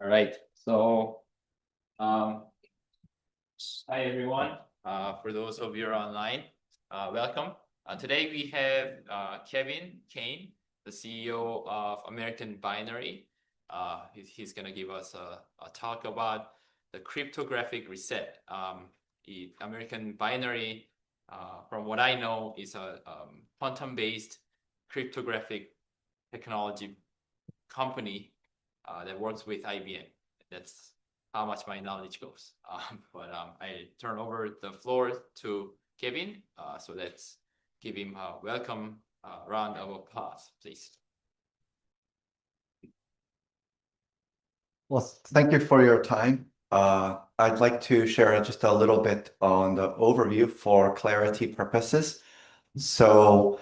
All right. So, um, hi everyone. For those of you who are online, welcome. Today we have Kane, the CEO of American Binary. He's going to give us a talk about the cryptographic reset. The American Binary, from what I know, is a quantum-based cryptographic technology company that works with IBM. That's how much my knowledge goes. I turn over the floor to Kevin. So let's give him a welcome round of applause, please. Well, thank you for your time. I'd like to share just a little bit on the overview for clarity purposes. So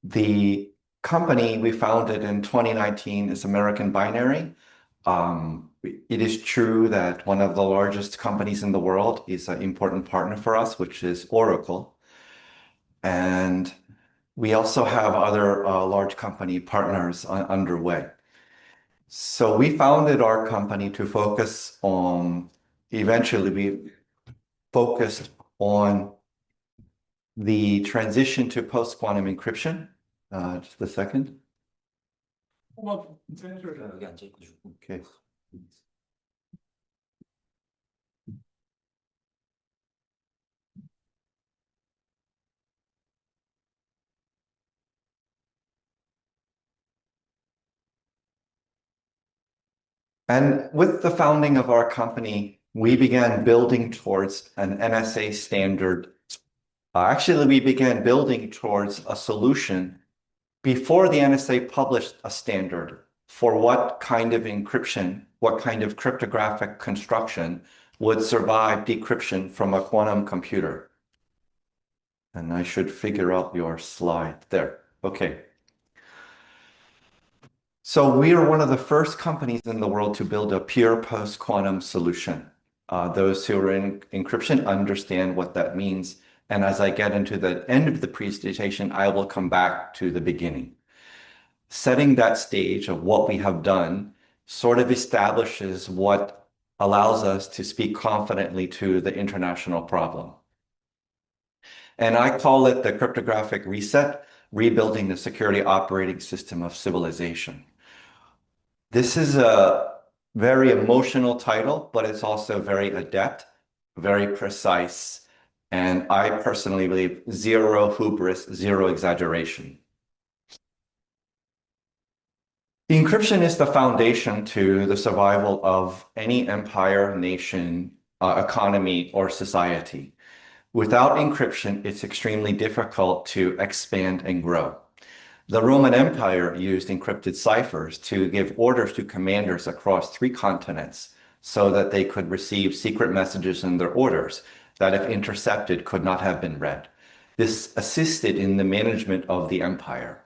the company we founded in 2019 is American Binary. It is true that one of the largest companies in the world is an important partner for us, which is Oracle. And we also have other large company partners underway. So we founded our company to focus on, eventually we focused on the transition to post-quantum encryption. Just a second. Okay. And with the founding of our company, we began building towards an NSA standard. Actually, we began building towards a solution before the NSA published a standard for what kind of encryption, what kind of cryptographic construction would survive decryption from a quantum computer. And I should figure out your slide there. Okay. So we are one of the first companies in the world to build a pure post-quantum solution. Those who are in encryption understand what that means. And as I get into the end of the presentation, I will come back to the beginning. Setting that stage of what we have done sort of establishes what allows us to speak confidently to the international problem. And I call it the cryptographic reset, rebuilding the security operating system of civilization. This is a very emotional title, but it's also very adept, very precise, and I personally believe zero hubris, zero exaggeration. Encryption is the foundation to the survival of any empire, nation, economy, or society. Without encryption, it's extremely difficult to expand and grow. The Roman Empire used encrypted ciphers to give orders to commanders across 3 continents so that they could receive secret messages in their orders that, if intercepted, could not have been read. This assisted in the management of the empire.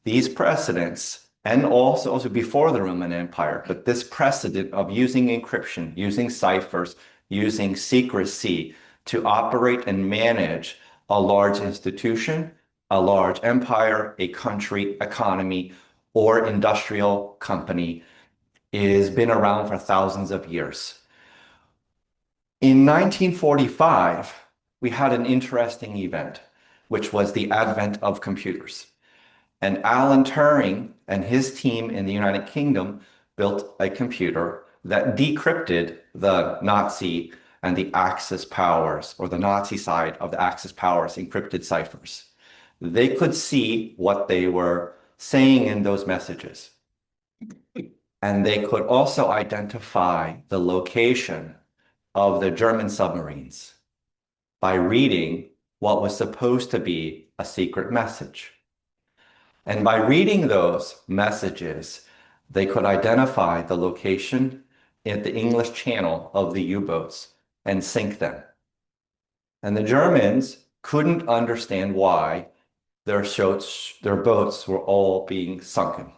These precedents, and also before the Roman Empire, but this precedent of using encryption, using ciphers, using secrecy to operate and manage a large institution, a large empire, a country, economy, or industrial company has been around for thousands of years. In 1945, we had an interesting event, which was the advent of computers. And Alan Turing and his team in the United Kingdom built a computer that decrypted the Nazi and the Axis powers, or the Nazi side of the Axis powers, encrypted ciphers. They could see what they were saying in those messages. And they could also identify the location of the German submarines by reading what was supposed to be a secret message. And by reading those messages, they could identify the location in the English Channel of the U-boats and sink them. And the Germans couldn't understand why their boats were all being sunken.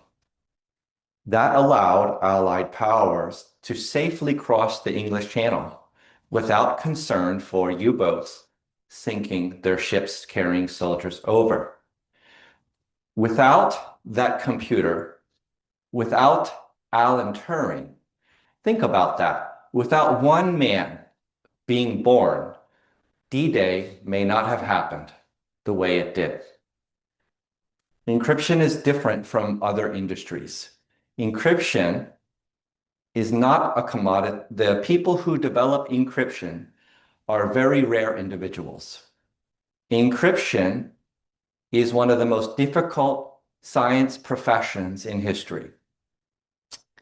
That allowed Allied powers to safely cross the English Channel without concern for U-boats sinking their ships carrying soldiers over. Without that computer, without Alan Turing, Think about that. Without one man being born, D-Day may not have happened the way it did. Encryption is different from other industries. Encryption is not a commodity. The people who develop encryption are very rare individuals. Encryption is one of the most difficult science professions in history.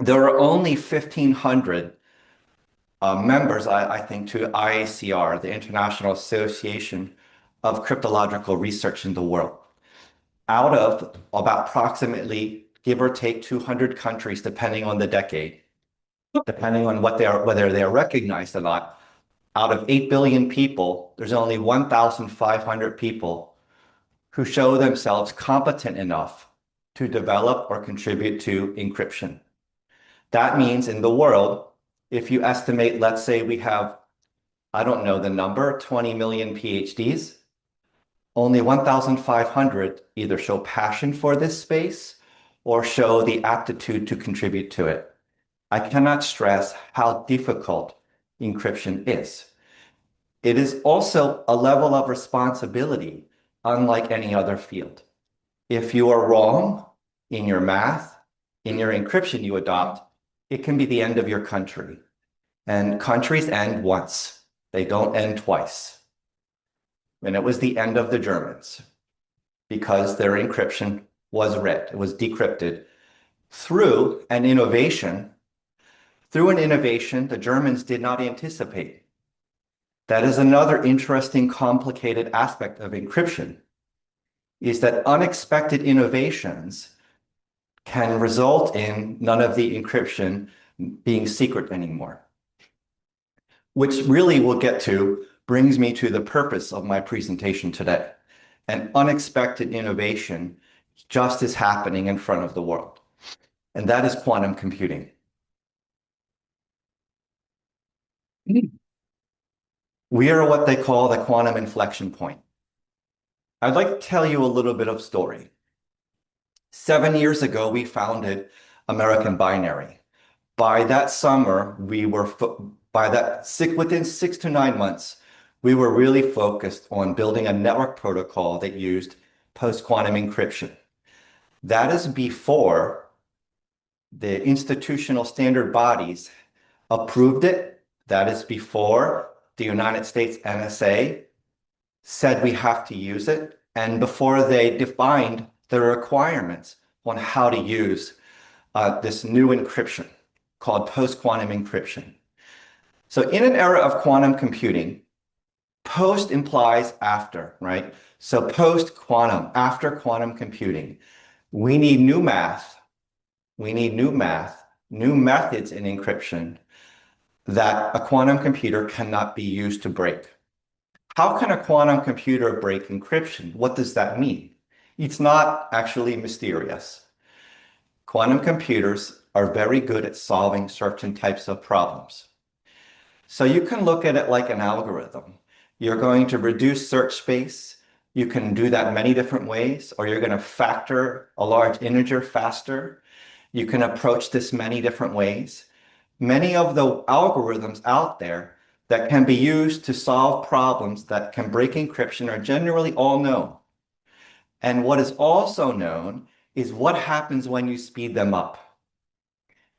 There are only 1,500 members, I think, to IACR, the International Association of Cryptological Research in the world, out of about approximately, give or take, 200 countries, depending on the decade, depending on whether they are recognized or not. Out of 8 billion people, there's only 1,500 people who show themselves competent enough to develop or contribute to encryption. That means in the world, if you estimate, let's say we have, I don't know the number, 20 million PhDs, only 1,500 either show passion for this space or show the aptitude to contribute to it. I cannot stress how difficult encryption is. It is also a level of responsibility unlike any other field. If you are wrong in your math, in your encryption you adopt, it can be the end of your country. And countries end once. They don't end twice. And it was the end of the Germans because their encryption was read. It was decrypted through an innovation. Through an innovation the Germans did not anticipate. That is another interesting, complicated aspect of encryption, is that unexpected innovations can result in none of the encryption being secret anymore. Which really we'll get to, brings me to the purpose of my presentation today. An unexpected innovation just is happening in front of the world, and that is quantum computing. We are what they call the quantum inflection point. I'd like to tell you a little bit of story. 7 years ago, we founded American Binary. By that summer, within 6 to 9 months, we were really focused on building a network protocol that used post-quantum encryption. That is before the institutional standard bodies approved it. That is before the United States NSA said we have to use it, and before they defined the requirements on how to use this new encryption called post-quantum encryption. So in an era of quantum computing, post implies after, right? So post-quantum, after quantum computing, we need new math, new methods in encryption that a quantum computer cannot be used to break. How can a quantum computer break encryption? What does that mean? It's not actually mysterious. Quantum computers are very good at solving certain types of problems. So you can look at it like an algorithm. You're going to reduce search space. You can do that many different ways, or you're going to factor a large integer faster. You can approach this many different ways. Many of the algorithms out there that can be used to solve problems that can break encryption are generally all known. And what is also known is what happens when you speed them up.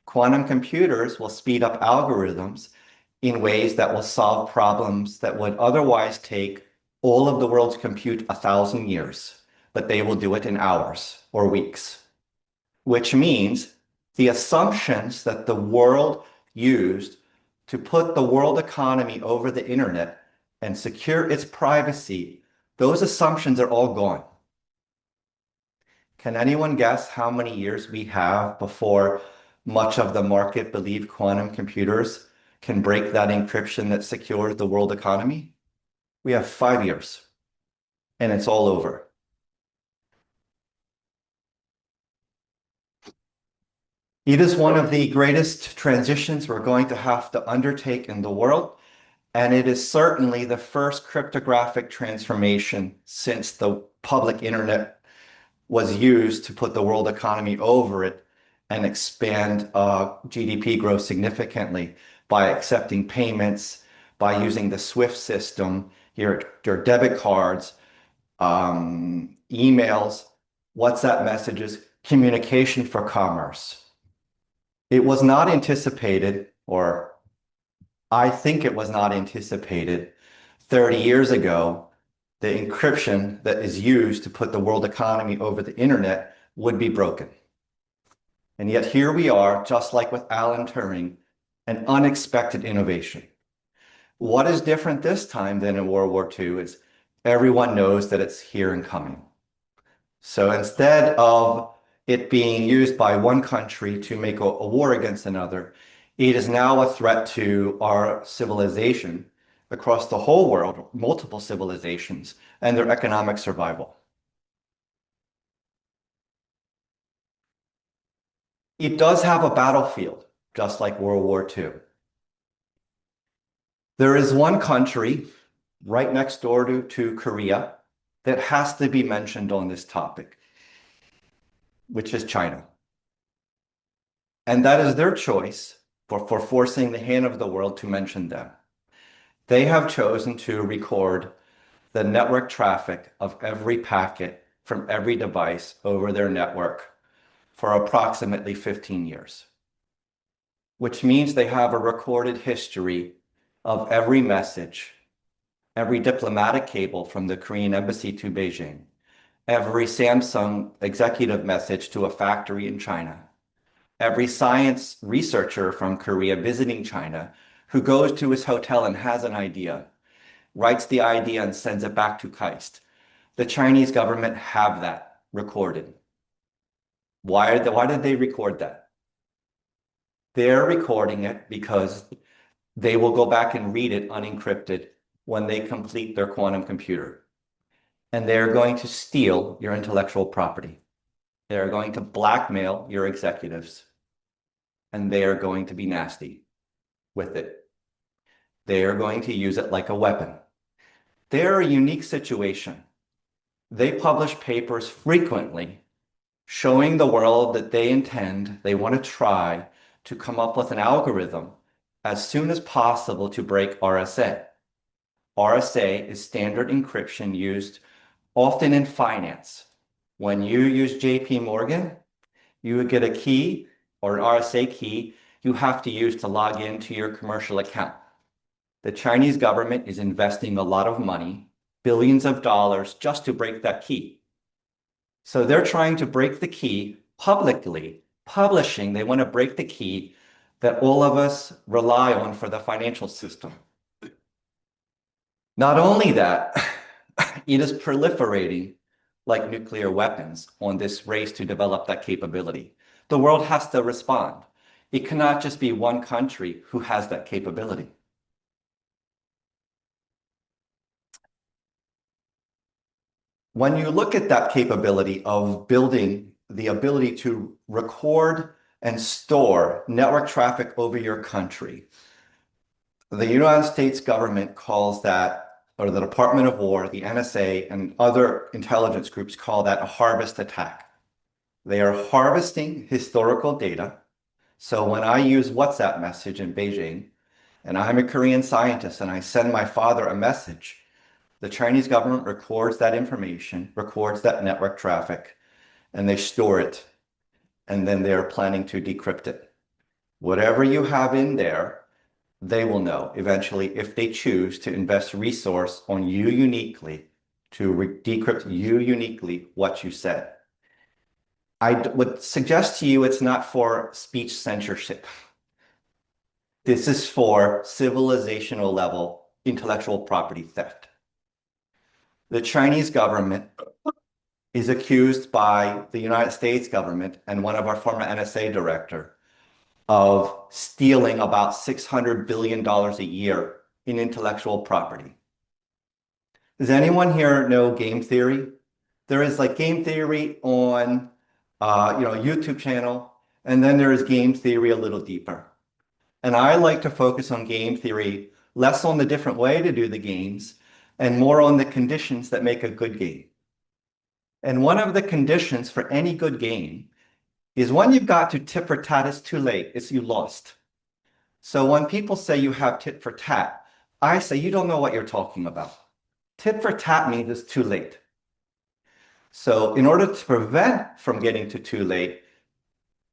Quantum computers will speed up algorithms in ways that will solve problems that would otherwise take all of the world's compute 1,000 years, but they will do it in hours or weeks, which means the assumptions that the world used to put the world economy over the internet and secure its privacy, those assumptions are all gone. Can anyone guess how many years we have before much of the market believe quantum computers can break that encryption that secures the world economy? We have 5 years, and it's all over. It is one of the greatest transitions we're going to have to undertake in the world, and it is certainly the first cryptographic transformation since the public internet was used to put the world economy over it and expand GDP growth significantly by accepting payments, by using the SWIFT system, your debit cards, emails, WhatsApp messages, communication for commerce. It was not anticipated, or I think it was not anticipated 30 years ago, the encryption that is used to put the world economy over the internet would be broken. And yet here we are, just like with Alan Turing, an unexpected innovation. What is different this time than in World War II is everyone knows that it's here and coming. So instead of it being used by one country to make a war against another, it is now a threat to our civilization across the whole world, multiple civilizations, and their economic survival. It does have a battlefield, just like World War II. There is one country right next door to Korea that has to be mentioned on this topic, which is China. And that is their choice for forcing the hand of the world to mention them. They have chosen to record the network traffic of every packet from every device over their network for approximately 15 years, which means they have a recorded history of every message, every diplomatic cable from the Korean embassy to Beijing, every Samsung executive message to a factory in China, every science researcher from Korea visiting China who goes to his hotel and has an idea, writes the idea and sends it back to KAIST. The Chinese government have that recorded. Why did they record that? They're recording it because they will go back and read it unencrypted when they complete their quantum computer. And they're going to steal your intellectual property. They're going to blackmail your executives. And they are going to be nasty with it. They are going to use it like a weapon. They're a unique situation. They publish papers frequently showing the world that they want to try to come up with an algorithm as soon as possible to break RSA. RSA is standard encryption used often in finance. When you use JP Morgan, you would get a key or an RSA key you have to use to log into your commercial account. The Chinese government is investing a lot of money, billions of dollars, just to break that key. So they're trying to break the key publicly, publishing, they want to break the key that all of us rely on for the financial system. Not only that, it is proliferating like nuclear weapons on this race to develop that capability. The world has to respond. It cannot just be one country who has that capability. When you look at that capability of building the ability to record and store network traffic over your country, the United States government calls that, or the Department of War, the NSA, and other intelligence groups call that a harvest attack. They are harvesting historical data. So when I use WhatsApp message in Beijing, and I'm a Korean scientist and I send my father a message, the Chinese government records that information, records that network traffic, and they store it. And then they're planning to decrypt it. Whatever you have in there, they will know eventually if they choose to invest resource on you uniquely, to decrypt you uniquely what you said. I would suggest to you it's not for speech censorship. This is for civilizational level intellectual property theft. The Chinese government is accused by the United States government and one of our former NSA director of stealing about $600 billion a year in intellectual property. Does anyone here know game theory? There is like game theory on a YouTube channel, and then there is game theory a little deeper. And I like to focus on game theory, less on the different way to do the games, and more on the conditions that make a good game. And one of the conditions for any good game is when you've got to tit for tat, it's too late. It's you lost. So when people say you have tit for tat, I say you don't know what you're talking about. Tit for tat means it's too late. So in order to prevent from getting to too late,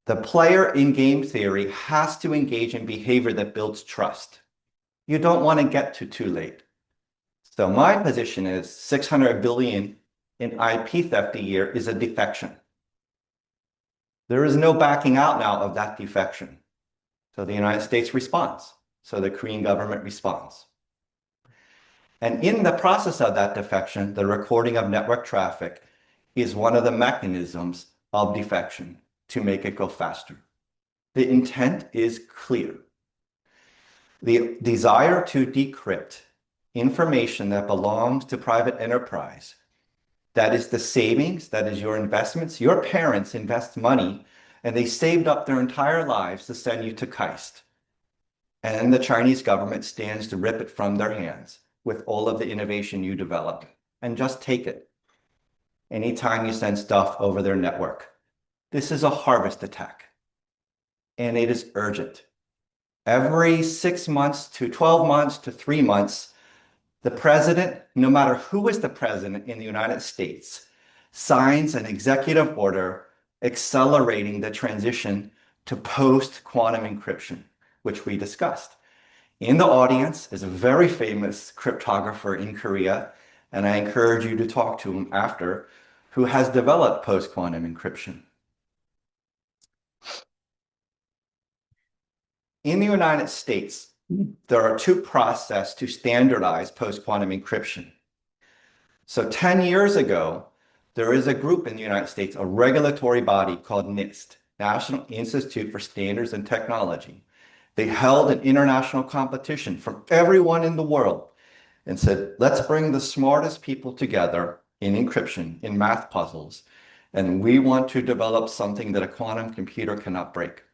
the player in game theory has to engage in behavior that builds trust. You don't want to get to too late. So my position is 600 billion in IP theft a year is a defection. There is no backing out now of that defection. So the United States responds. So the Korean government responds. And in the process of that defection, the recording of network traffic is one of the mechanisms of defection to make it go faster. The intent is clear. The desire to decrypt information that belongs to private enterprise, that is the savings, that is your investments. Your parents invest money and they saved up their entire lives to send you to KAIST. And the Chinese government stands to rip it from their hands with all of the innovation you develop and just take it anytime you send stuff over their network. This is a harvest attack and it is urgent. Every 6 months to 12 months to 3 months, the president, no matter who is the president in the United States, signs an executive order accelerating the transition to post-quantum encryption, which we discussed. In the audience is a very famous cryptographer in Korea, and I encourage you to talk to him after, who has developed post-quantum encryption. In the United States, there are two processes to standardize post-quantum encryption. So 10 years ago, there is a group in the United States, a regulatory body called NIST, National Institute for Standards and Technology. They held an international competition from everyone in the world and said, let's bring the smartest people together in encryption, in math puzzles, and we want to develop something that a quantum computer cannot break.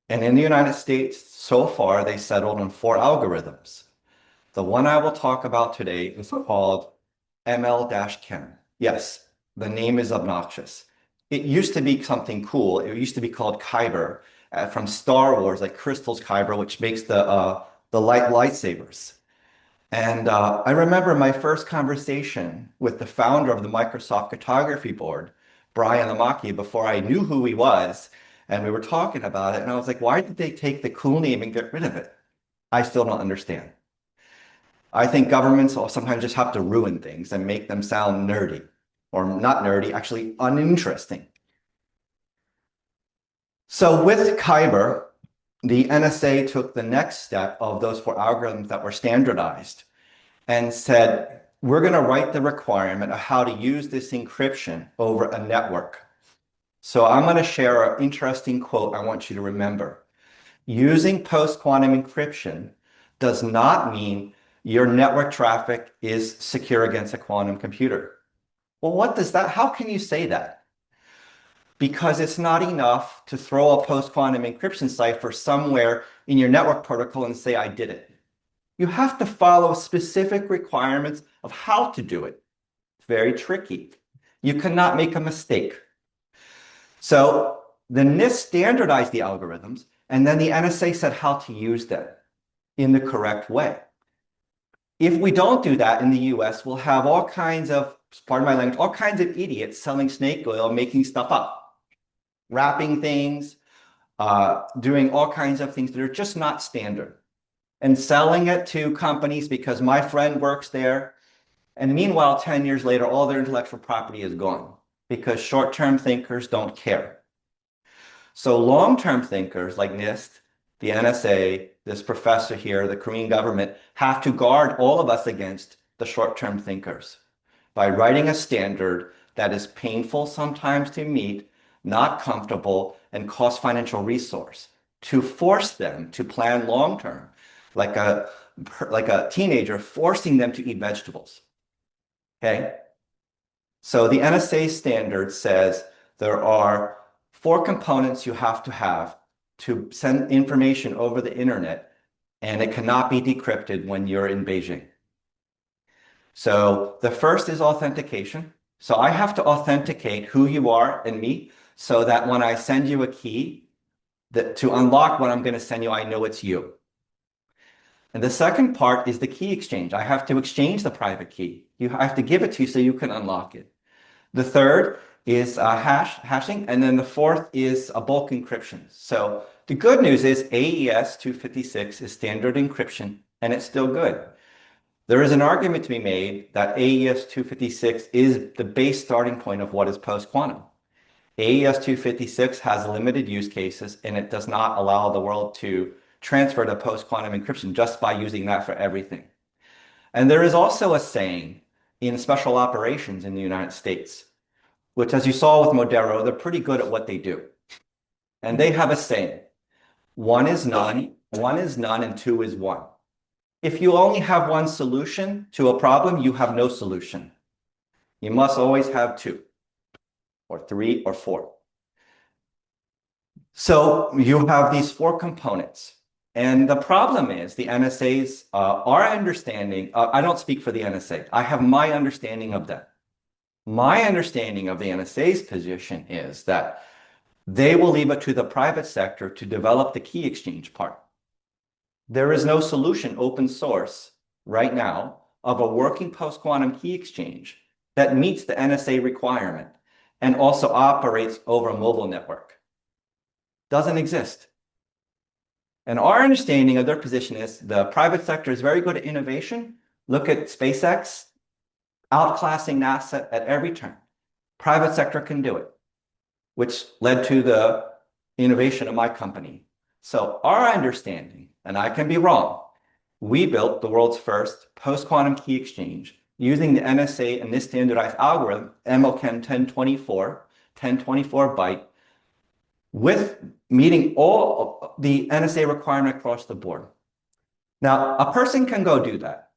And in the United States, so far, they settled on 4 algorithms. The one I will talk about today is called ML-Chem. Yes, the name is obnoxious. It used to be something cool. It used to be called Kyber from Star Wars, like Crystal's Kyber, which makes the lightsabers. And I remember my first conversation with the founder of the Microsoft Cryptography board, Brian Lamaki, before I knew who he was. And we were talking about it, and I was like, why did they take the cool name and get rid of it? I still don't understand. I think governments sometimes just have to ruin things and make them sound nerdy, or not nerdy, actually uninteresting. So with Kyber, the NSA took the next step of those 4 algorithms that were standardized and said, we're going to write the requirement of how to use this encryption over a network. So I'm going to share an interesting quote I want you to remember. Using post-quantum encryption does not mean your network traffic is secure against a quantum computer. Well, what does that, how can you say that? Because it's not enough to throw a post-quantum encryption cipher somewhere in your network protocol and say, I did it. You have to follow specific requirements of how to do it. It's very tricky. You cannot make a mistake. So the NIST standardized the algorithms, and then the NSA said how to use them in the correct way. If we don't do that in the US, we'll have all kinds of, pardon my language, all kinds of idiots selling snake oil, making stuff up, wrapping things, doing all kinds of things that are just not standard, and selling it to companies because my friend works there. And meanwhile, 10 years later, all their intellectual property is gone because short-term thinkers don't care. So long-term thinkers like NIST, the NSA, this professor here, the Korean government, have to guard all of us against the short-term thinkers by writing a standard that is painful sometimes to meet, not comfortable, and cost financial resource to force them to plan long-term, like a teenager forcing them to eat vegetables. Okay? So the NSA standard says there are 4 components you have to send information over the internet, and it cannot be decrypted when you're in Beijing. So the first is authentication. So I have to authenticate who you are and me so that when I send you a key, that to unlock what I'm going to send you, I know it's you. And the second part is the key exchange. I have to exchange the private key. I have to give it to you so you can unlock it. The third is hashing, and then the fourth is a bulk encryption. So the good news is AES 256 is standard encryption, and it's still good. There is an argument to be made that AES 256 is the base starting point of what is post-quantum. AES 256 has limited use cases, and it does not allow the world to transfer to post-quantum encryption just by using that for everything. And there is also a saying in special operations in the United States, which, as you saw with Modero, they're pretty good at what they do. And they have a saying, one is none, and two is one. If you only have one solution to a problem, you have no solution. You must always have two, or three, or four. So you have these four components. And the problem is the NSA's, our understanding, I don't speak for the NSA. I have my understanding of that. My understanding of the NSA's position is that they will leave it to the private sector to develop the key exchange part. There is no solution open source right now of a working post-quantum key exchange that meets the NSA requirement and also operates over a mobile network. Doesn't exist. And our understanding of their position is the private sector is very good at innovation. Look at SpaceX, outclassing NASA at every turn. Private sector can do it, which led to the innovation of my company. So our understanding, and I can be wrong, we built the world's first post-quantum key exchange using the NSA and this standardized algorithm, MLChem 1024 byte, with meeting all the NSA requirement across the board. Now, a person can go do that,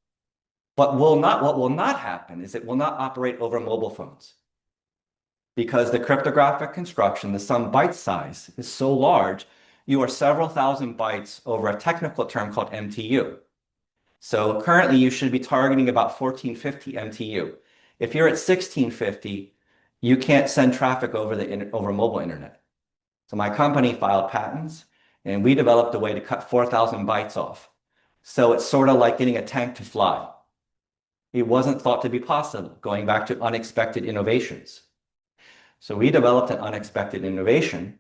but what will not happen is it will not operate over mobile phones, because the cryptographic construction, the sum byte size, is so large, you are several thousand bytes over a technical term called MTU. So currently you should be targeting about 1450 MTU. If you're at 1650, you can't send traffic over mobile internet. So my company filed patents, and we developed a way to cut 4,000 bytes off. So it's sort of like getting a tank to fly. It wasn't thought to be possible, going back to unexpected innovations. So we developed an unexpected innovation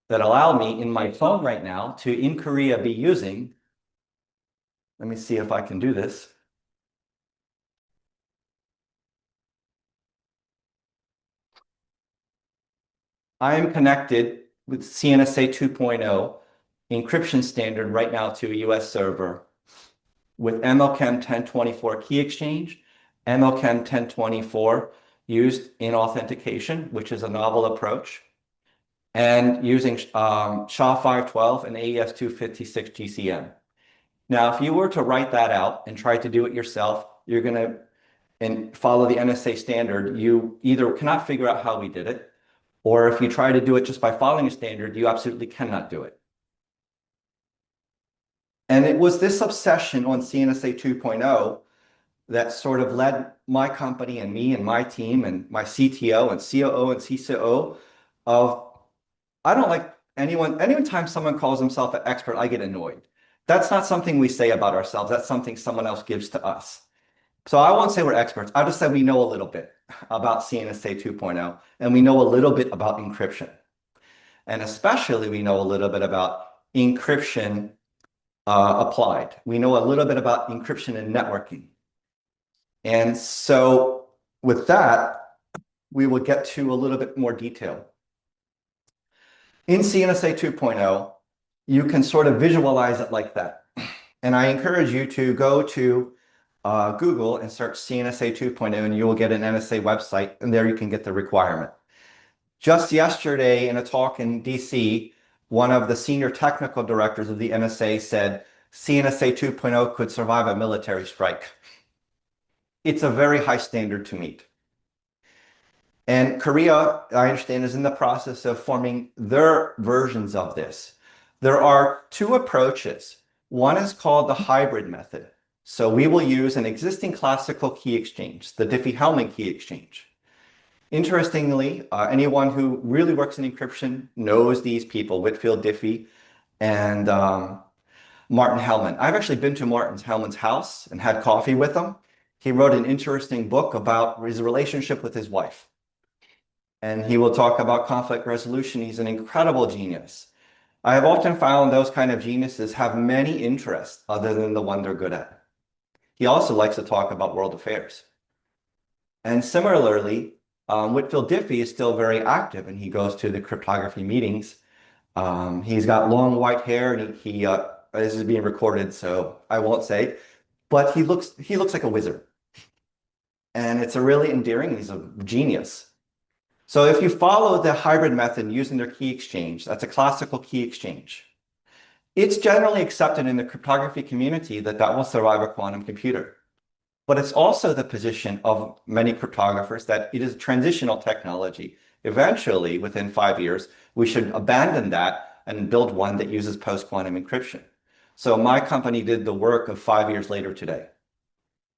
that allowed me in my phone right now to, in Korea, be using, let me see if I can do this. I am connected with CNSA 2.0 encryption standard right now to a US server with MLChem 1024 key exchange, MLChem 1024 used in authentication, which is a novel approach, and using SHA-512 and AES 256 GCM. Now, if you were to write that out and try to do it yourself, you're going to and follow the NSA standard. You either cannot figure out how we did it, or if you try to do it just by following a standard, you absolutely cannot do it. And it was this obsession on CNSA 2.0 that sort of led my company and me and my team and my CTO and COO and CCO of, I don't like anytime someone calls himself an expert, I get annoyed. That's not something we say about ourselves. That's something someone else gives to us. So I won't say we're experts. I'll just say we know a little bit about CNSA 2.0, and we know a little bit about encryption. And especially we know a little bit about encryption applied. We know a little bit about encryption and networking. And so with that, we will get to a little bit more detail. In CNSA 2.0, you can sort of visualize it like that. And I encourage you to go to Google and search CNSA 2.0, and you will get an NSA website, and there you can get the requirement. Just yesterday in a talk in DC, one of the senior technical directors of the NSA said CNSA 2.0 could survive a military strike. It's a very high standard to meet. And Korea, I understand, is in the process of forming their versions of this. There are two approaches. One is called the hybrid method. So we will use an existing classical key exchange, the Diffie-Hellman key exchange. Interestingly, anyone who really works in encryption knows these people, Whitfield Diffie and Martin Hellman. I've actually been to Martin Hellman's house and had coffee with him. He wrote an interesting book about his relationship with his wife. And he will talk about conflict resolution. He's an incredible genius. I have often found those kind of geniuses have many interests other than the one they're good at. He also likes to talk about world affairs. And similarly, Whitfield Diffie is still very active and he goes to the cryptography meetings. He's got long white hair and this is being recorded, so I won't say, but he looks like a wizard. And it's a really endearing, he's a genius. So if you follow the hybrid method using their key exchange, that's a classical key exchange. It's generally accepted in the cryptography community that that will survive a quantum computer. But it's also the position of many cryptographers that it is transitional technology. Eventually, within 5 years, we should abandon that and build one that uses post-quantum encryption. So my company did the work of 5 years later today.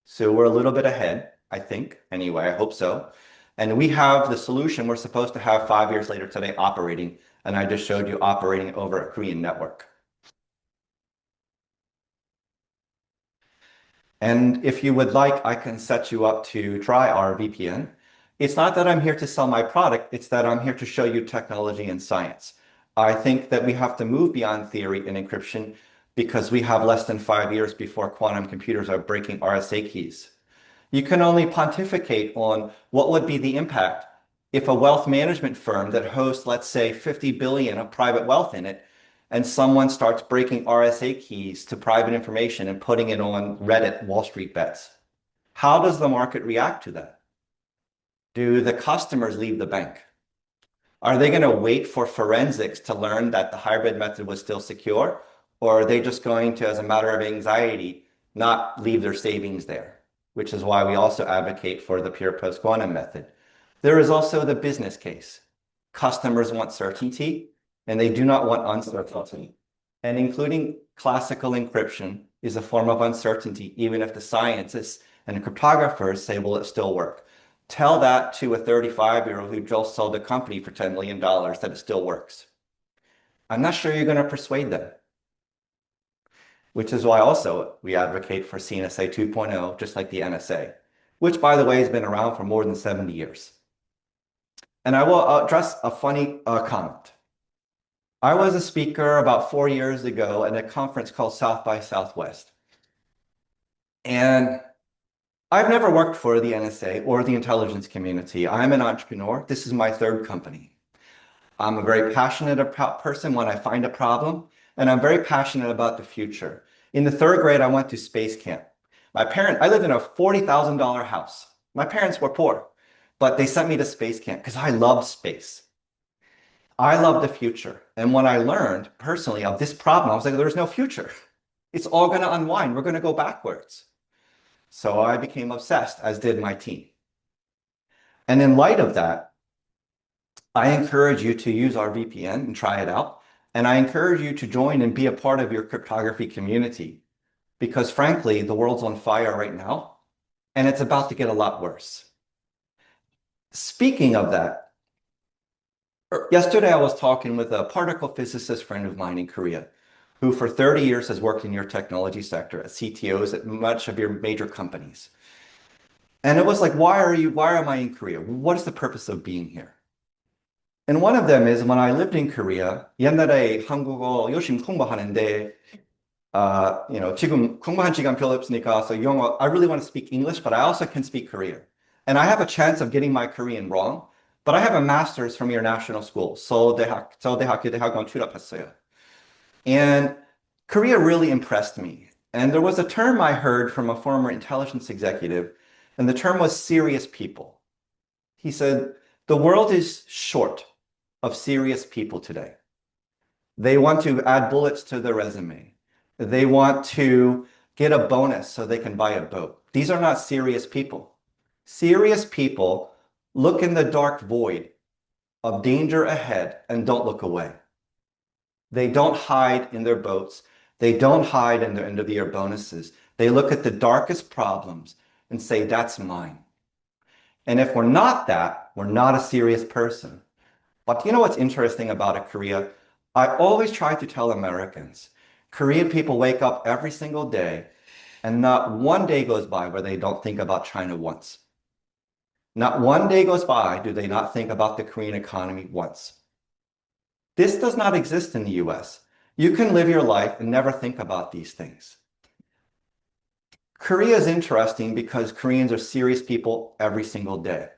So we're a little bit ahead, I think, anyway, I hope so. And we have the solution we're supposed to have 5 years later today operating, and I just showed you operating over a Korean network. And if you would like, I can set you up to try our VPN. It's not that I'm here to sell my product, it's that I'm here to show you technology and science. I think that we have to move beyond theory and encryption because we have less than 5 years before quantum computers are breaking RSA keys. You can only pontificate on what would be the impact if a wealth management firm that hosts, let's say, 50 billion of private wealth in it, and someone starts breaking RSA keys to private information and putting it on Reddit Wall Street bets. How does the market react to that? Do the customers leave the bank? Are they going to wait for forensics to learn that the hybrid method was still secure? Or are they just going to, as a matter of anxiety, not leave their savings there? Which is why we also advocate for the pure post-quantum method. There is also the business case. Customers want certainty, and they do not want uncertainty. And including classical encryption is a form of uncertainty, even if the scientists and the cryptographers say, will it still work? Tell that to a 35-year-old who just sold a company for $10 million that it still works. I'm not sure you're going to persuade them. Which is why also we advocate for CNSA 2.0, just like the NSA, which, by the way, has been around for more than 70 years. And I will address a funny comment. I was a speaker about 4 years ago at a conference called South by Southwest. And I've never worked for the NSA or the intelligence community. I'm an entrepreneur. This is my third company. I'm a very passionate person when I find a problem, and I'm very passionate about the future. In the 3rd grade, I went to space camp. I lived in a $40,000 house. My parents were poor, but they sent me to space camp because I loved space. I love the future. And when I learned personally of this problem, I was like, there's no future. It's all going to unwind. We're going to go backwards. So I became obsessed, as did my team. And in light of that, I encourage you to use our VPN and try it out. And I encourage you to join and be a part of your cryptography community. Because frankly, the world's on fire right now, and it's about to get a lot worse. Speaking of that, yesterday I was talking with a particle physicist friend of mine in Korea, who for 30 years has worked in your technology sector as CTOs at much of your major companies. And it was like, why am I in Korea? What is the purpose of being here? And one of them is when I lived in Korea, 옛날에 한국어 열심히 공부하는데, 지금 공부한 시간 별로 없으니까, so 영어, I really want to speak English, but I also can speak Korean. And I have a chance of getting my Korean wrong, but I have a master's from your national school, 서울대학교 대학원 졸업했어요. And Korea really impressed me. And there was a term I heard from a former intelligence executive, and the term was serious people. He said, the world is short of serious people today. They want to add bullets to their resume. They want to get a bonus so they can buy a boat. These are not serious people. Serious people look in the dark void of danger ahead and don't look away. They don't hide in their boats. They don't hide in their end-of-the-year bonuses. They look at the darkest problems and say, that's mine. And if we're not that, We're not a serious person. But you know what's interesting about Korea? I always try to tell Americans, Korean people wake up every single day and not one day goes by where they don't think about China once. Not one day goes by do they not think about the Korean economy once. This does not exist in the US. You can live your life and never think about these things. Korea is interesting because Koreans are serious people every single day.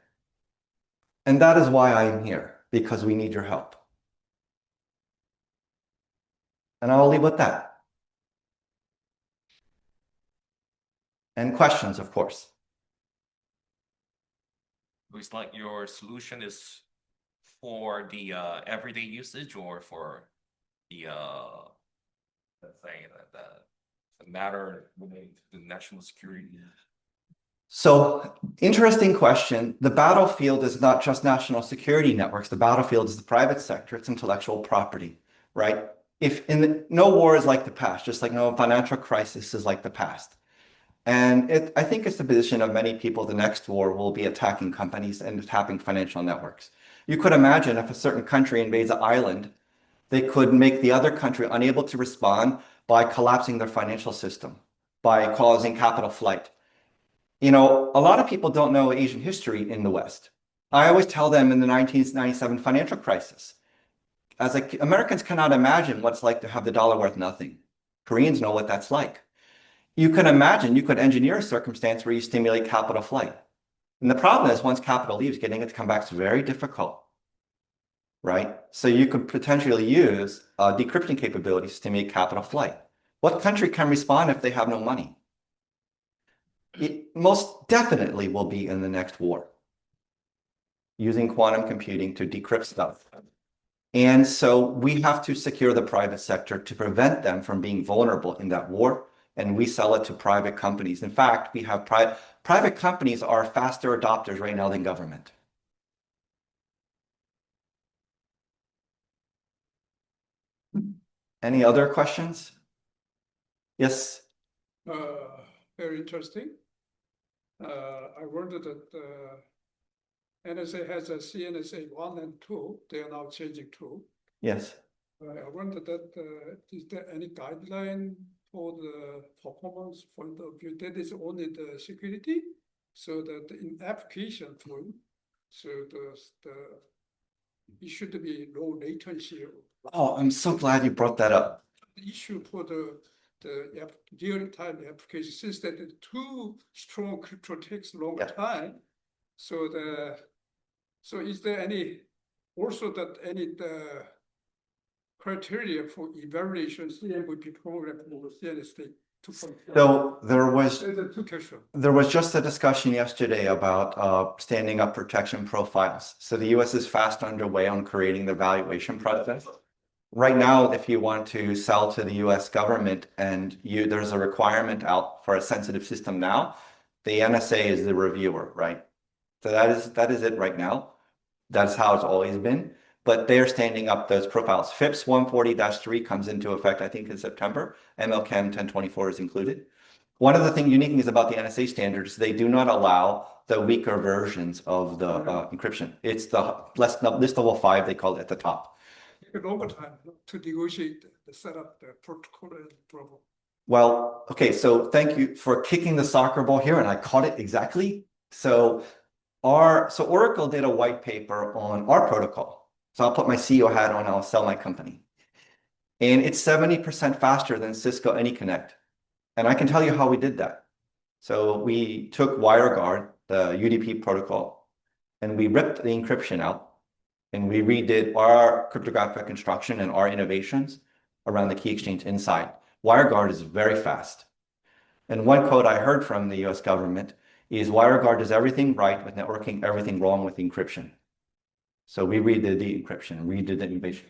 And that is why I am here, because we need your help. And I'll leave with that. And questions, of course. Looks like your solution is for the everyday usage or for the thing that matter relating to the national security. So, interesting question. The battlefield is not just national security networks. The battlefield is the private sector. It's intellectual property, right? No war is like the past, just like no financial crisis is like the past. And I think it's the position of many people, the next war will be attacking companies and attacking financial networks. You could imagine if a certain country invades an island, they could make the other country unable to respond by collapsing their financial system, by causing capital flight. You know, a lot of people don't know Asian history in the West. I always tell them in the 1997 financial crisis, as like Americans cannot imagine what it's like to have the dollar worth nothing. Koreans know what that's like. You can imagine, you could engineer a circumstance where you stimulate capital flight. And the problem is once capital leaves, getting it to come back is very difficult, right? So you could potentially use decryption capabilities to stimulate capital flight. What country can respond if they have no money? It most definitely will be in the next war, using quantum computing to decrypt stuff. And so we have to secure the private sector to prevent them from being vulnerable in that war. And we sell it to private companies. In fact, we have private companies are faster adopters right now than government. Any other questions? Yes. Very interesting. I wondered that NSA has a CNSA 1 and 2. They are now changing 2. Yes. I wondered that is there any guideline for the performance point of view? That is only the security, so that in application form, so it should be low latency. Oh, I'm so glad you brought that up. The issue for the real-time application, since that the too strong crypto takes long time. So is there any also that any criteria for evaluation CMVP program for CNST? So there was just a discussion yesterday about standing up protection profiles. So the US is fast underway on creating the evaluation process. Right now, if you want to sell to the US government and there's a requirement out for a sensitive system now, the NSA is the reviewer, right? So that is it right now. That's how it's always been. But they're standing up those profiles. FIPS 140-3 comes into effect, I think, in September. MLChem 1024 is included. One of the unique things about the NSA standards, they do not allow the weaker versions of the encryption. It's the list level 5, they call it at the top. A longer time to negotiate the setup, the protocol and problem. Well, okay, so thank you for kicking the soccer ball here, and I caught it exactly. So Oracle did a white paper on our protocol. So I'll put my CEO hat on, I'll sell my company. And it's 70% faster than Cisco AnyConnect. And I can tell you how we did that. So we took WireGuard, the UDP protocol, and we ripped the encryption out. And we redid our cryptographic construction and our innovations around the key exchange inside. WireGuard is very fast. And one quote I heard from the US government is WireGuard does everything right with networking, everything wrong with encryption. So we redid the encryption, redid the innovation.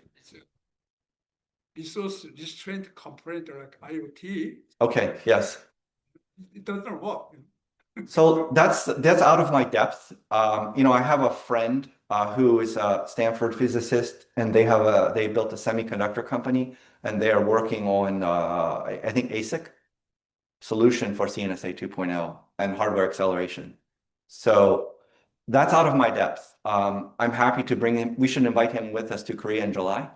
Resource restraint component like IoT. Okay, yes. It doesn't work. So that's out of my depth. You know, I have a friend who is a Stanford physicist, and they built a semiconductor company, and they are working on I think ASIC solution for CNSA 2.0 and hardware acceleration. So That's out of my depth. I'm happy to bring him. We should invite him with us to Korea in July.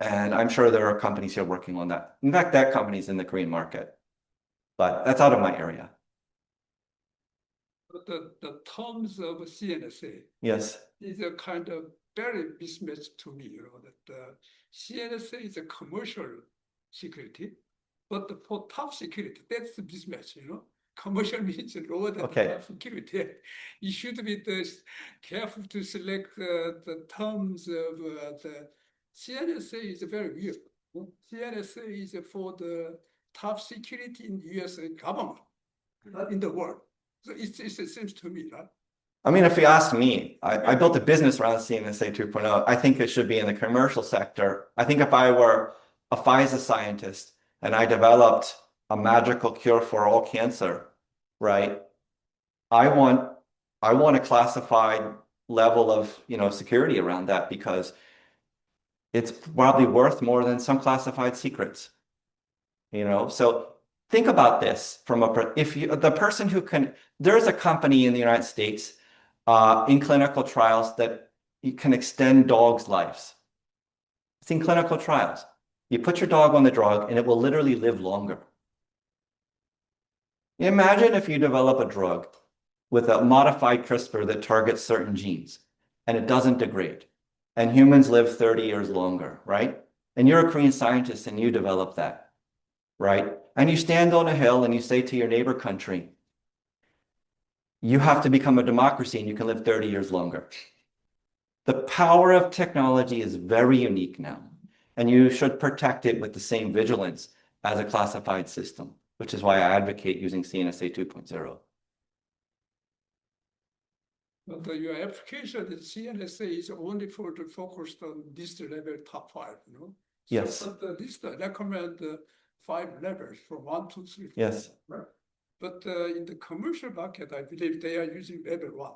And I'm sure there are companies here working on that. In fact, that company's in the Korean market, but that's out of my area. But the terms of CNSA Yes. is a kind of very mismatched to me, that CNSA is a commercial security, but for top security, that's the mismatch, Commercial means lower than Okay. top security. You should be careful to select the terms of the CNSA is very weird. CNSA is for the top security in US government, not in the world. So it seems to me, right? I mean, if you ask me, I built a business around CNSA 2.0. I think it should be in the commercial sector. I think if I were a Pfizer scientist and I developed a magical cure for all cancer, right? I want a classified level of, security around that because it's probably worth more than some classified secrets. So think about this from the person who can, there's a company in the United States in clinical trials that you can extend dogs' lives. It's in clinical trials. You put your dog on the drug and it will literally live longer. Imagine if you develop a drug with a modified CRISPR that targets certain genes and it doesn't degrade and humans live 30 years longer, right? And you're a Korean scientist and you develop that, right? And you stand on a hill and you say to your neighbor country, you have to become a democracy and you can live 30 years longer. The power of technology is very unique now, and you should protect it with the same vigilance as a classified system, which is why I advocate using CNSA 2.0. But your application in CNSA is only focused on this level top 5, Yes. So, but this recommend 5 levels from 1, 2, 3, 4. Yes. Right. But in the commercial market, I believe they are using level 1.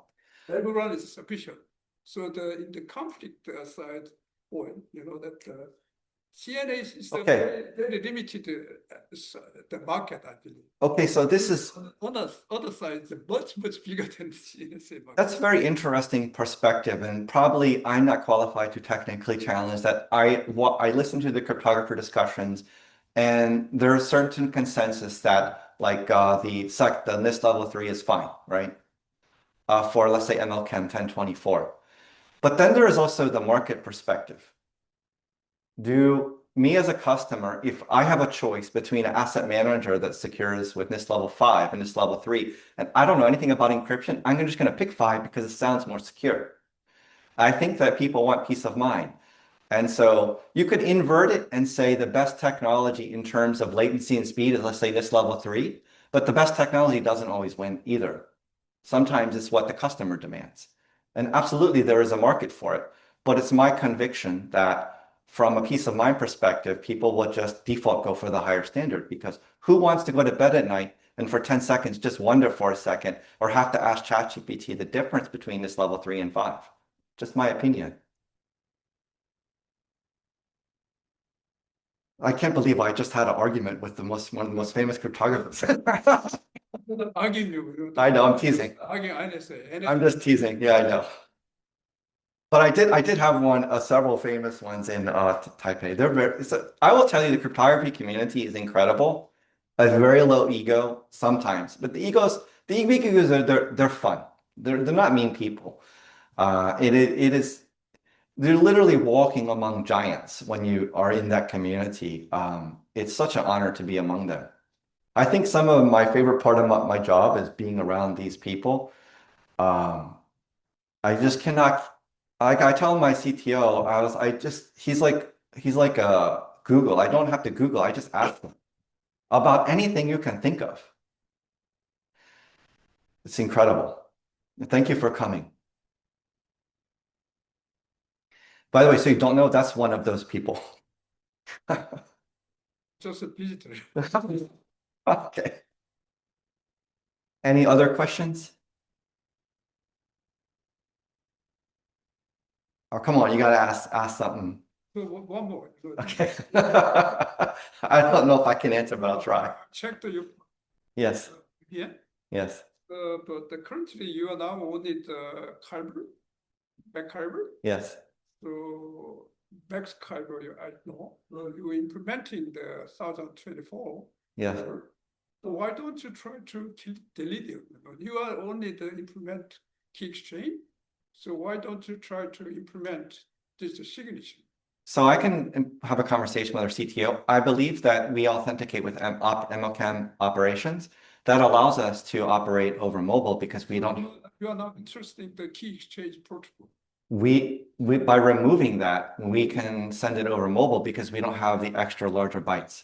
Level 1 is sufficient. So in the conflict side point, that CNA is very limited the market, I believe. Okay, so this is other side is much bigger than the CNSA market. That's a very interesting perspective, and probably I'm not qualified to technically challenge that. I listen to the cryptographer discussions, and there's certain consensus that like the NIST level 3 is fine, right? For let's say MLChem 1024. But then there is also the market perspective. Me as a customer, if I have a choice between an asset manager that secures with NIST level 5 and NIST level 3, and I don't know anything about encryption, I'm just going to pick 5 because it sounds more secure. I think that people want peace of mind. And so you could invert it and say the best technology in terms of latency and speed is, let's say, NIST level 3, but the best technology doesn't always win either. Sometimes it's what the customer demands. And absolutely, there is a market for it. But it's my conviction that from a peace of mind perspective, people will just default go for the higher standard, because who wants to go to bed at night and for 10 seconds just wonder for a second or have to ask ChatGPT the difference between this level 3 and 5? Just my opinion. I can't believe I just had an argument with one of the most famous cryptographers. I know, I'm teasing. I'm just teasing. Yeah, I know. But I did have several famous ones in Taipei. I will tell you, the cryptography community is incredible. A very low ego sometimes, but the egos they're fun. They're not mean people. They're literally walking among giants when you are in that community. It's such an honor to be among them. I think some of my favorite part of my job is being around these people. I just cannot. Like I tell my CTO, he's like a Google. I don't have to Google. I just ask him about anything you can think of. It's incredible. Thank you for coming. By the way, so you don't know, that's one of those people. Just a visitor. Okay. Any other questions? Oh, come on, you gotta ask something. One more. Okay. I don't know if I can answer, but I'll try. Check the Yes. Yeah. Yes. But currently you are now only the Kyber, back Kyber. Yes. So back Kyber, I know you implementing the 2024. Yes. So why don't you try to delete it? You are only the implement key exchange. So why don't you try to implement this signature? So I can have a conversation with our CTO. I believe that we authenticate with MLCAM operations. That allows us to operate over mobile because we don't. You are not interested in the key exchange protocol. We by removing that, we can send it over mobile because we don't have the extra larger bytes.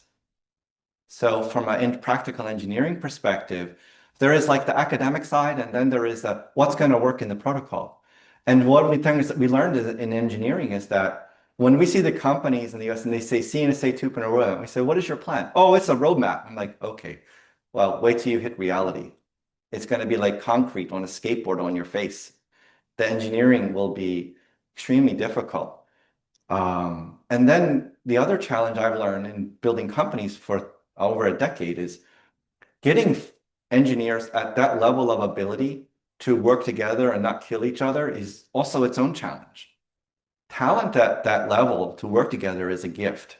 So from a practical engineering perspective, there is like the academic side, and then there is the what's going to work in the protocol. And one of the things that we learned in engineering is that when we see the companies in the US and they say CNSA 2.0, we say, what is your plan? Oh, it's a roadmap. I'm like, okay, well, wait till you hit reality. It's going to be like concrete on a skateboard on your face. The engineering will be extremely difficult. And then the other challenge I've learned in building companies for over a decade is getting engineers at that level of ability to work together and not kill each other is also its own challenge. Talent at that level to work together is a gift.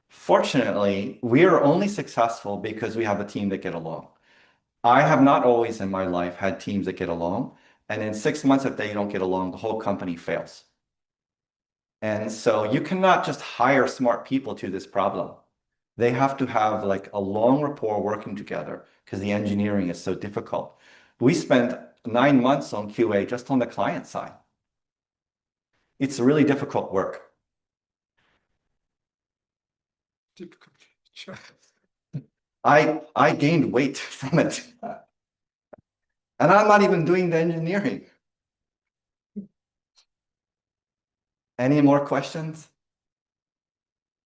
Fortunately, we are only successful because we have a team that get along. I have not always in my life had teams that get along. And in 6 months, if they don't get along, the whole company fails. And so you cannot just hire smart people to this problem. They have to have like a long rapport working together because the engineering is so difficult. We spent 9 months on QA just on the client side. It's really difficult work. Difficult. I gained weight from it. And I'm not even doing the engineering. Any more questions?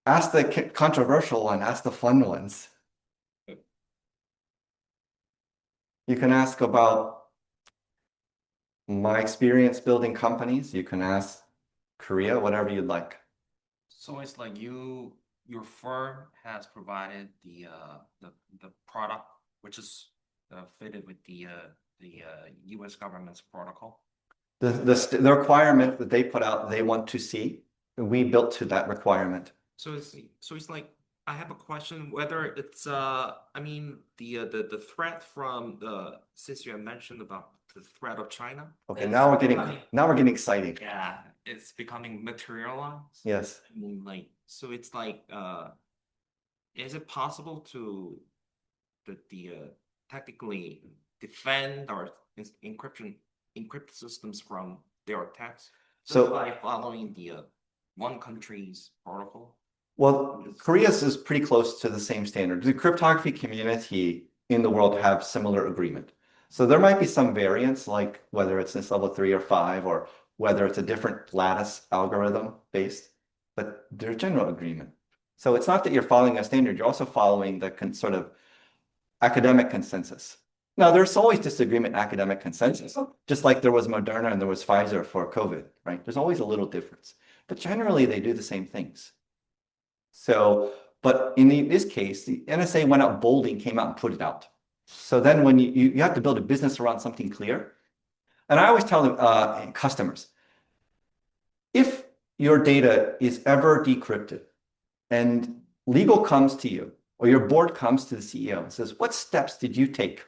Ask the controversial one, ask the fun ones. You can ask about my experience building companies. You can ask Korea, whatever you'd like. So it's like your firm has provided the product which is fitted with the U.S. government's protocol. The requirement that they put out, they want to see, we built to that requirement. So it's like I have a question whether it's I mean the threat from since you have mentioned about the threat of China. Okay, now we're getting exciting. Yeah, it's becoming materialized. Yes. I mean, like, so it's like is it possible to technically defend our encrypted systems from their attacks just by following the one country's protocol? Well, Korea's is pretty close to the same standard. The cryptography community in the world have similar agreement. So there might be some variance, like whether it's NIST level 3 or 5, or whether it's a different lattice algorithm based, but there's general agreement. So it's not that you're following a standard, you're also following the sort of academic consensus. Now, there's always disagreement in academic consensus, just like there was Moderna and there was Pfizer for COVID, right? There's always a little difference, but generally they do the same things. So, but in this case, the NSA went out boldly and came out and put it out. So then when you have to build a business around something clear. And I always tell customers, if your data is ever decrypted and legal comes to you or your board comes to the CEO and says, what steps did you take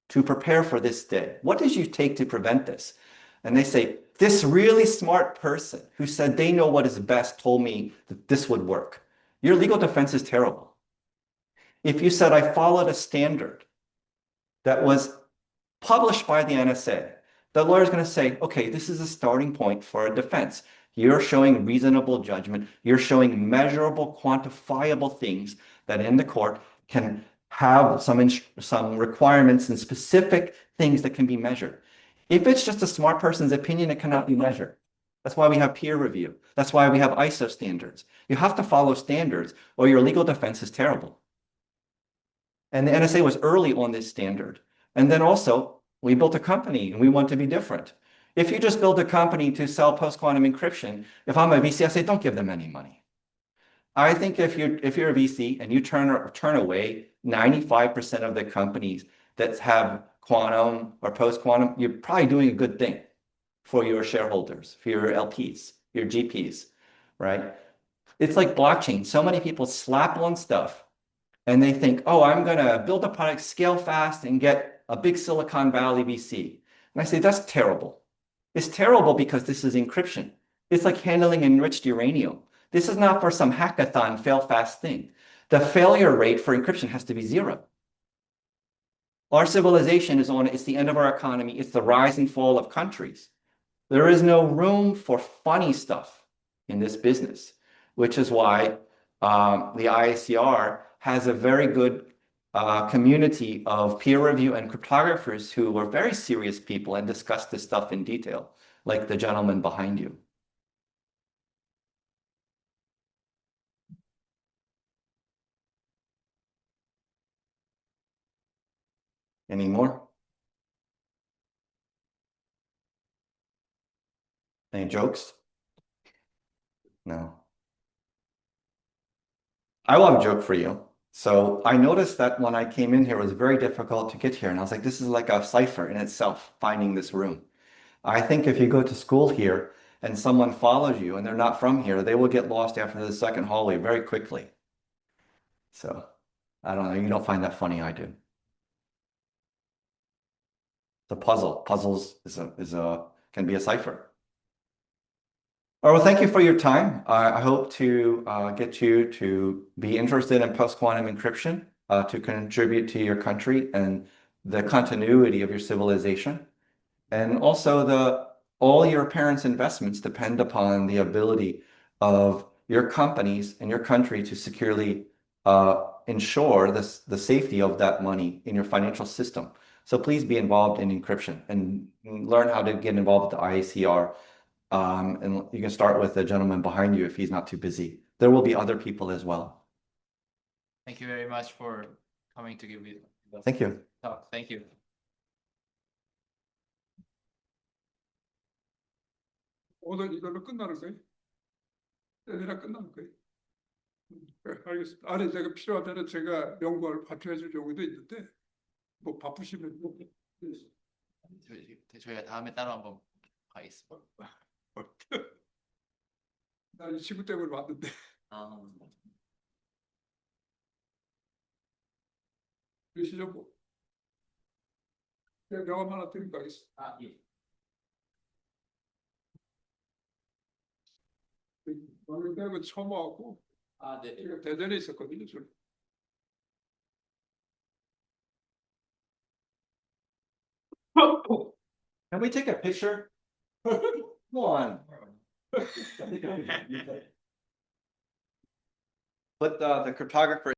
to prepare for this day? What did you take to prevent this? And they say, this really smart person who said they know what is best told me that this would work. Your legal defense is terrible. If you said, I followed a standard that was published by the NSA, the lawyer is going to say, okay, this is a starting point for a defense. You're showing reasonable judgment. You're showing measurable, quantifiable things that in the court can have some requirements and specific things that can be measured. If it's just a smart person's opinion, it cannot be measured. That's why we have peer review. That's why we have ISO standards. You have to follow standards or your legal defense is terrible. And the NSA was early on this standard. And then also, we built a company and we want to be different. If you just build a company to sell post-quantum encryption, if I'm a VC, I say, don't give them any money. I think if you're a VC and you turn away 95% of the companies that have quantum or post-quantum, you're probably doing a good thing for your shareholders, for your LPs, your GPs, right? It's like blockchain. So many people slap on stuff and they think, oh, I'm going to build a product, scale fast, and get a big Silicon Valley VC. And I say, that's terrible. It's terrible because this is encryption. It's like handling enriched uranium. This is not for some hackathon fail fast thing. The failure rate for encryption has to be 0. Our civilization is on, it's the end of our economy. It's the rise and fall of countries. There is no room for funny stuff in this business, which is why the IACR has a very good community of peer review and cryptographers who are very serious people and discuss this stuff in detail, like the gentleman behind you. Any more? Any jokes? No. I will have a joke for you. So I noticed that when I came in here, it was very difficult to get here. And I was like, this is like a cipher in itself, finding this room. I think if you go to school here and someone follows you and they're not from here, they will get lost after the second hallway very quickly. So I don't know. You don't find that funny. I do. It's a puzzle. Puzzles can be a cipher. All right, well, thank you for your time. I hope to get you to be interested in post-quantum encryption to contribute to your country and the continuity of your civilization. And also all your parents' investments depend upon the ability of your companies and your country to securely ensure the safety of that money in your financial system. So please be involved in encryption and learn how to get involved with the IACR. And you can start with the gentleman behind you if he's not too busy. There will be other people as well. Thank you very much for coming to give me the Thank you. talk. Thank you. 오늘 이걸로 끝나는 거예요? 내일 끝나는 거예요? 알겠습니다. 아니 제가 필요하면은 제가 연구를 발표해 줄 경우도 있는데 뭐 바쁘시면 저희가 다음에 따로 한번 가겠습니다. 난 이 친구 때문에 왔는데 그러시죠 뭐. 제가 명함 하나 드리고 가겠습니다. 예. 오늘 대학은 처음 와갖고 네. 제가 대전에 있었거든요. 저. Can we take a picture? Come on. Put the cryptographer